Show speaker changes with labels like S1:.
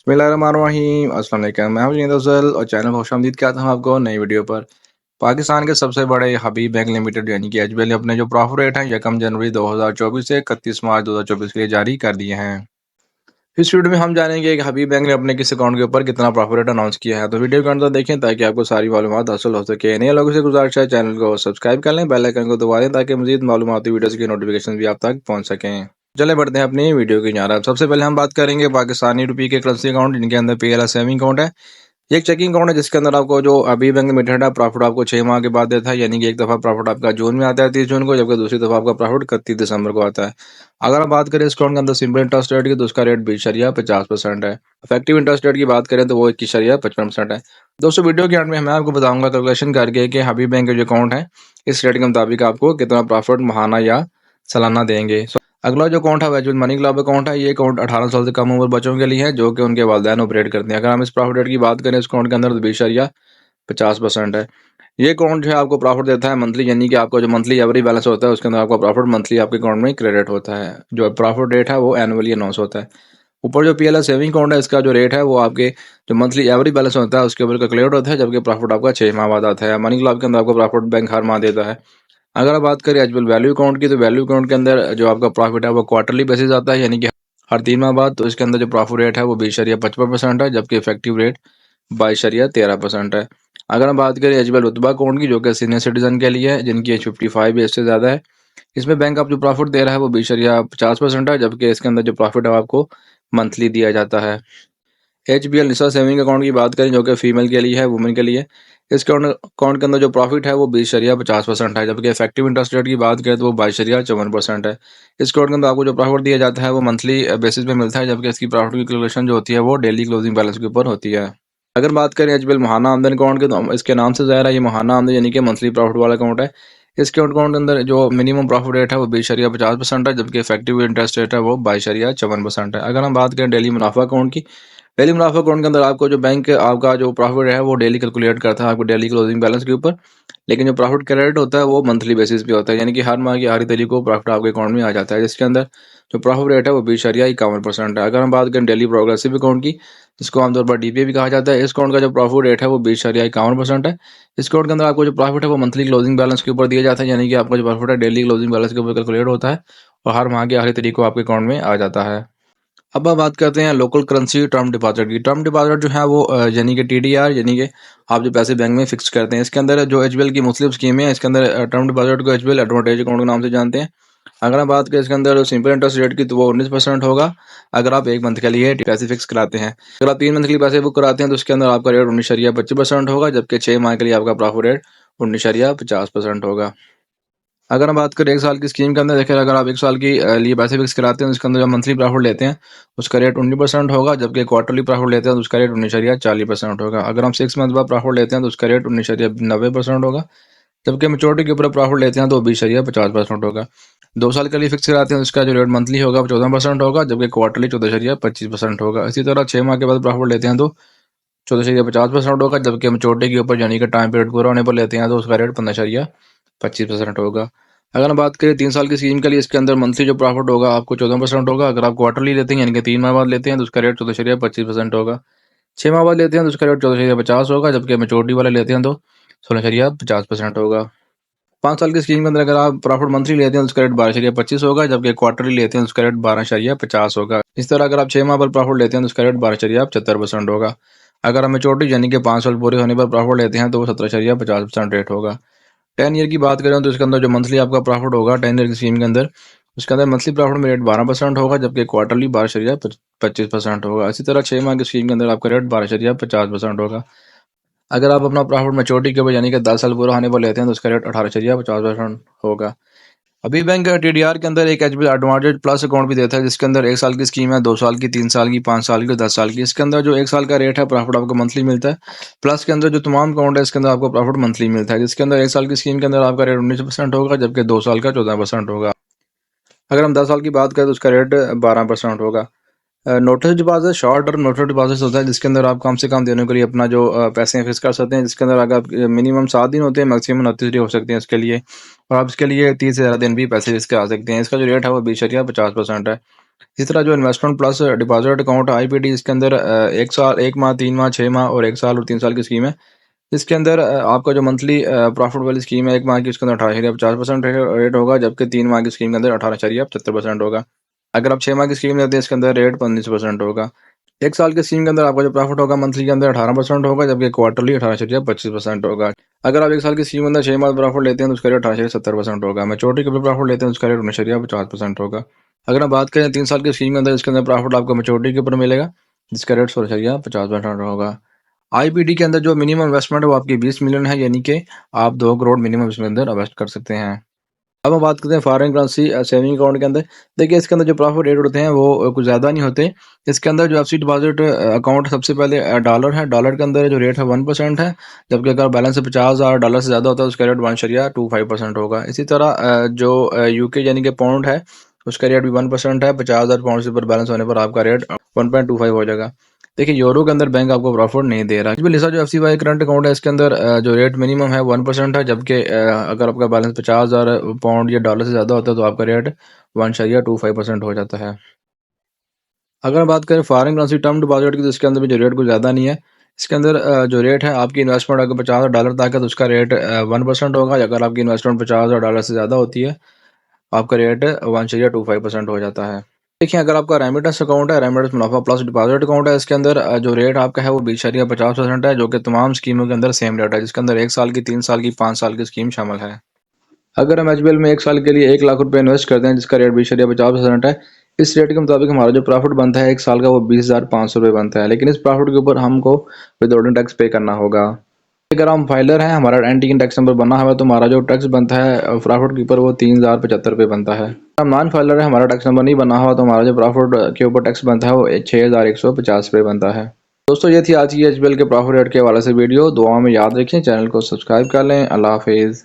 S1: बिस्मिल्लाहिर्रहमानिर्रहीम। अस्सलाम वालेकुम। मैं हूं जुनैद अफजल और चैनल खुशामदीद कहता हूं आपको नई वीडियो पर। पाकिस्तान के सबसे बड़े हबीब बैंक लिमिटेड यानी कि एचबीएल ने अपने जो प्रॉफिट रेट हैं 1 जनवरी 2024 से 31 मार्च 2024 के लिए जारी कर दिए हैं। इस वीडियो में हम जानेंगे कि हबीब बैंक ने अपने किस अकाउंट के ऊपर कितना प्रॉफिट रेट अनाउंस किया है। तो वीडियो के अंदर देखें ताकि आपको सारी मालूमात हासिल हो सके। नए लोगों से गुजारिश है चैनल को सब्सक्राइब कर लें, बेल आइकन को दबा दें ताकि मजीद मालूमाती वीडियोज़ की नोटिफिकेशन भी आप तक पहुँच सकें। चले बढ़ते हैं अपनी वीडियो की जानब। सबसे पहले हम बात करेंगे पाकिस्तानी रुपये के करेंसी अकाउंट जिनके अंदर पीएलएस सेविंग अकाउंट है। ये एक चेकिंग अकाउंट है जिसके अंदर आपको जो अभी बैंक लिमिटेड है प्रॉफिट आपको 6 माह के बाद देता है, यानी कि एक दफ़ा प्रॉफिट आपका जून में आता है 30 जून को, जबकि दूसरी दफ़ा आपका प्रॉफिट 31 दिसंबर को आता है। अगर हम बात करें इस अकाउंट के अंदर सिंपल इंटरेस्ट रेट की तो उसका रेट 20.50% है। इफेक्टिव इंटरेस्ट रेट की बात करें तो वो 21.55% है। दोस्तों वीडियो के एंड में मैं आपको बताऊंगा कैलकुलेशन करके कि हबीब बैंक के जो अकाउंट है इस रेट के मुताबिक आपको कितना प्रॉफिट माहाना या सालाना देंगे। अगला जो अकाउंट है वैजुअल मनी क्लब अकाउंट है। ये अकाउंट 18 साल से कम उम्र बच्चों के लिए है जो कि उनके वालिदैन ऑपरेट करते हैं। अगर हम इस प्रॉफिट रेट की बात करें इस अकाउंट के अंदर तो 20.50% है। ये अकाउंट जो है आपको प्रॉफिट देता है मंथली, यानी कि आपका जो मंथली एवरेज बैलेंस होता है उसके अंदर आपका प्रॉफिट मंथली आपके अकाउंट में क्रेडिट होता है। जो प्रॉफिट रेट है वो एनुअली अनाउंस होता है। ऊपर जो पीएलएस सेविंग अकाउंट है इसका जो रेट है वो आपके जो मंथली एवरेज बैलेंस होता है उसके ऊपर कैलकुलेट होता है, जबकि प्रॉफिट आपका 6 माह बाद आता है। मनी क्लब के अंदर आपको प्रॉफिट बैंक हर माह देता है। अगर आप बात करें एचबीएल वैल्यू अकाउंट की तो वैल्यू अकाउंट के अंदर जो आपका प्रॉफिट है वो क्वार्टरली बेसिस आता है, यानी कि हर 3 माह बाद। तो इसके अंदर जो प्रॉफिट रेट है वो 20.55% है, जबकि इफेक्टिव रेट 22.13% है। अगर हम बात करें एचबीएल रुतबा अकाउंट की जो कि सीनियर सिटीजन के लिए है जिनकी एज 55 ईयर्स से ज़्यादा है, इसमें बैंक आप जो प्रॉफिट दे रहा है वो 20.50% है, जबकि इसके अंदर जो प्रॉफिट है वो आपको मंथली दिया जाता है। एचबीएल निशा सेविंग अकाउंट की बात करें जो कि फीमेल के लिए है, वुमेन के लिए, इस अकाउंट के अंदर जो प्रॉफिट है वो 20.50% है, जबकि इफेक्टिव इंटरेस्ट रेट की बात करें तो वो 22.54% है। इस अकाउंट के अंदर आपको जो प्रॉफिट दिया जाता है वो मंथली बेसिस पे मिलता है, जबकि इसकी प्रॉफिट की कैलकुलेशन जो होती है वो डेली क्लोजिंग बैलेंस के ऊपर होती है। अगर बात करें एचबीएल महाना आमदन अकाउंट की तो इसके नाम से ज़ाहिर है ये महाना आमदन यानी कि मंथली प्रॉफिट वाला अकाउंट है। इस अकाउंट के अंदर जो मिनिमम प्रॉफिट रेट है वो 20.50% है, जबकि इफेक्टिव इंटरेस्ट रेट है वो 22.54% है। अगर हम बात करें डेली मुनाफा अकाउंट की, डेली मुनाफा अकाउंट के अंदर आपको जो बैंक आपका जो प्रॉफिट है वो डेली कैलकुलेट करता है आपको डेली क्लोजिंग बैलेंस के ऊपर, लेकिन जो प्रॉफिट क्रेडिट होता है वो मंथली बेसिस पे होता है, यानी कि हर माह की आखिरी तारीख को प्रॉफिट आपके अकाउंट में आ जाता है, जिसके अंदर जो प्रॉफिट रेट है वो 20.51% है। अगर हम बात करें डेली प्रोग्रेसिव अकाउंट की, जिसको आमतौर पर डीपीए भी कहा जाता है, इस अकाउंट का जो प्रॉफिट रेट है वो 20.51% है। इस अकाउंट के अंदर आपको जो प्रॉफिट है वो मंथली क्लोजिंग बैलेंस के ऊपर दिया जाता है, यानी कि आपका जो प्रॉफिट है डेली क्लोजिंग बैलेंस के ऊपर कैलकुलेट होता है और हर माह की आखिरी तारीख को आपके अकाउंट में आ जाता है। अब हम बात करते हैं लोकल करेंसी टर्म डिपॉजिट की। टर्म डिपॉजिट जो है वो यानी कि टीडीआर, यानी कि आप जो पैसे बैंक में फिक्स करते हैं। इसके अंदर जो एचबीएल की मुख्तलिफ स्कीमें हैं, इसके अंदर टर्म डिपॉजिट को एचबीएल एडवांटेज अकाउंट के नाम से जानते हैं। अगर हम बात करें इसके अंदर सिंपल इंटरेस्ट रेट की तो वो 19% होगा अगर आप 1 मंथ के लिए पैसे फिक्स कराते हैं। अगर आप 3 मंथ के लिए पैसे बुक कराते हैं तो उसके अंदर आपका रेट 19.25% होगा, जबकि 6 माह के लिए आपका प्रॉफिट रेट 19.50% होगा। अगर हम बात करें 1 साल की स्कीम के अंदर, देखिए अगर आप 1 साल की लिए पैसे फिक्स कराते हैं तो उसके अंदर जो मंथली प्रॉफिट लेते हैं उसका रेट 19% होगा, जबकि क्वार्टरली प्रॉफिट लेते हैं तो उसका रेट 19.40% होगा। अगर हम 6 मंथ बाद प्रॉफिट लेते हैं तो उसका रेट 19.90% होगा, जबकि मेच्योरिटी के ऊपर प्रॉफिट लेते हैं तो 20.50% होगा। 2 साल के लिए फिक्स कराते हैं तो उसका जो रेट मंथली होगा वो 14% होगा, जबकि क्वार्टरली 14.25% होगा। इसी तरह 6 माह के बाद प्रॉफिट लेते हैं तो 14.50% होगा, जबकि मेच्योरिटी के ऊपर यानी कि टाइम पीरियड पूरा होने पर लेते हैं तो उसका रेट 15.25% होगा। अगर हम बात करें 3 साल की स्कीम के लिए, इसके अंदर मंथली जो प्रॉफिट होगा आपको 14% होगा। अगर आप क्वार्टरली लेते हैं यानी कि 3 माह बाद लेते हैं तो उसका रेट 14.25% होगा। 6 माह बाद लेते हैं तो उसका रेट 14.50 होगा, जबकि मेच्योरिटी वाले लेते हैं तो 16.50% होगा। 5 साल की स्कीम के अंदर अगर आप प्रॉफिट मंथली लेते हैं तो उसका रेट 12.25 होगा, जबकि क्वार्टरली लेते हैं तो उसका रेट 12.50 होगा। इस तरह अगर आप 6 माह पर प्रॉफिट लेते हैं तो उसका रेट 12.75% होगा। अगर हम मेच्योरिटी यानी कि 5 साल पूरे होने पर प्रॉफिट लेते हैं तो वो 17.50% रेट होगा। 10 ईयर की बात करें तो इसके अंदर जो मंथली आपका प्रॉफिट होगा 10 ईयर की स्कीम के अंदर, उसके अंदर मंथली प्रॉफिट में रेट 12% होगा, जबकि क्वार्टरली 12.25% होगा। इसी तरह 6 माह की स्कीम के अंदर आपका रेट 12.50% होगा। अगर आप अपना प्रॉफिट मैच्योरिटी के ऊपर यानी कि 10 साल पूरा होने पर लेते हैं तो उसका रेट 18.50% होगा। अभी बैंक टीडीआर के अंदर एक एचबीएल एडवांटेज प्लस अकाउंट भी देता है, जिसके अंदर 1 साल की स्कीम है, 2 साल की, 3 साल की, 5 साल की, 10 साल की। इसके अंदर जो 1 साल का रेट है प्रॉफिट आपको मंथली मिलता है। प्लस के अंदर जो तमाम अकाउंट है इसके अंदर आपको प्रॉफिट मंथली मिलता है, जिसके अंदर 1 साल की स्कीम के अंदर आपका रेट 19% होगा, जबकि 2 साल का 14% होगा। अगर हम 10 साल की बात करें तो उसका रेट 12% होगा। Notice deposit short term notice deposit होता है, जिसके अंदर आप कम से कम दिनों के लिए अपना जो पैसे फिक्स कर सकते हैं, जिसके अंदर अगर आप मिनिमम 7 दिन होते हैं, मैक्सिमम 29 दिन हो सकते हैं इसके लिए, और आप इसके लिए 30 से ज़्यादा दिन भी पैसे फिक्स करा सकते हैं। इसका जो रेट है वो 20.50% है। इसी तरह जो investment plus deposit account IPD, इसके अंदर 1 साल, 1 माह, 3 माह, 6 माह और 1 साल और 3 साल की स्कीम है। इसके अंदर आपका जो मंथली प्रॉफिट वाली स्कीम है 1 माह की, उसके अंदर 18.50% रेट होगा, जबकि 3 माह की स्कीम के अंदर 18.75% होगा। अगर आप 6 माह की स्कीम लेते हैं, इसके अंदर रेट 19% होगा। 1 साल की स्कीम के अंदर आपका जो प्रॉफिट होगा मंथली के अंदर 18% होगा, जबकि क्वार्टरली 18.25% होगा। अगर आप 1 साल की स्कीम के अंदर 6 माह प्रॉफिट लेते हैं तो उसका रेट 18.70% होगा। मैच्योरिटी के ऊपर प्रॉफिट लेते हैं तो उसका रेट 19.50% होगा। अगर हम बात करें 3 साल की स्कीम के अंदर, इसके अंदर प्रॉफिट आपको मैच्योरिटी के ऊपर मिलेगा, जिसका रेट 16.50% होगा। IPD के अंदर जो मिनिमम इन्वेस्टमेंट है वो आपकी 20 मिलियन है, यानी कि आप 2 करोड़ मिनिमम इसमें अंदर इन्वेस्ट कर सकते हैं। अब हम बात करते हैं फॉरेन करेंसी सेविंग अकाउंट के अंदर। देखिए, इसके अंदर जो प्रॉफिट रेट होते हैं वो कुछ ज़्यादा नहीं होते। इसके अंदर जो एफसी डिपॉजिट अकाउंट सबसे पहले डॉलर है। डॉलर के अंदर जो रेट है 1% है, जबकि अगर बैलेंस $50,000 से ज़्यादा होता है तो उसका रेट 1.25% होगा। इसी तरह जो UK यानी कि पाउंड है, उसका रेट भी 1% है। 50,000 पाउंड से ऊपर बैलेंस होने पर आपका रेट 1.25 हो जाएगा। देखिए, यूरो के अंदर बैंक आपको प्रॉफिट नहीं दे रहा। लिसा जो FCY करंट अकाउंट है, इसके अंदर जो रेट मिनिमम है 1% है, जबकि अगर आपका बैलेंस 50,000 पाउंड या डॉलर से ज़्यादा होता है तो आपका रेट 1.25% हो जाता है। अगर हम बात करें फॉरेन करेंसी टर्म डिपॉजिट की, तो इसके अंदर भी जो रेट कुछ ज़्यादा नहीं है। इसके अंदर जो रेट है, आपकी इन्वेस्टमेंट अगर $50,000 तक है तो उसका रेट 1% होगा। अगर आपकी इन्वेस्टमेंट $50,000 से ज़्यादा होती है, आपका रेट 1.25% हो जाता है। देखिए, अगर आपका रेमिटेंस अकाउंट है, रेमिटेंस मुनाफा प्लस डिपॉजिट अकाउंट है, इसके अंदर जो रेट आपका है वो 20.50% है, जो कि तमाम स्कीमों के अंदर सेम रेट है, जिसके अंदर 1 साल की, 3 साल की, 5 साल की स्कीम शामिल है। अगर हम HBL में 1 साल के लिए 1 लाख रुपए इन्वेस्ट करते हैं, जिसका रेट 20.50% है, इस रेट के मुताबिक हमारा जो प्रॉफिट बनता है 1 साल का वो 20,500 रुपये बनता है। लेकिन इस प्रॉफिट के ऊपर हमको विथहोल्डिंग टैक्स पे करना होगा। अगर हम फाइलर हैं, हमारा एंटी इनकम टैक्स नंबर बना हुआ है, तो हमारा जो टैक्स बनता है प्रॉफिट के ऊपर वो 3,075 रुपये बनता है। हम नॉन फाइलर है, हमारा टैक्स नंबर नहीं बना हुआ, तो हमारा जो प्रॉफिट के ऊपर टैक्स बनता है वो 6,150 रुपये बनता है। दोस्तों, ये थी आज की HBL के प्रॉफिट रेट के हवाले से वीडियो। दुआ में याद रखें, चैनल को सब्सक्राइब कर लें। अल्लाह हाफिज़।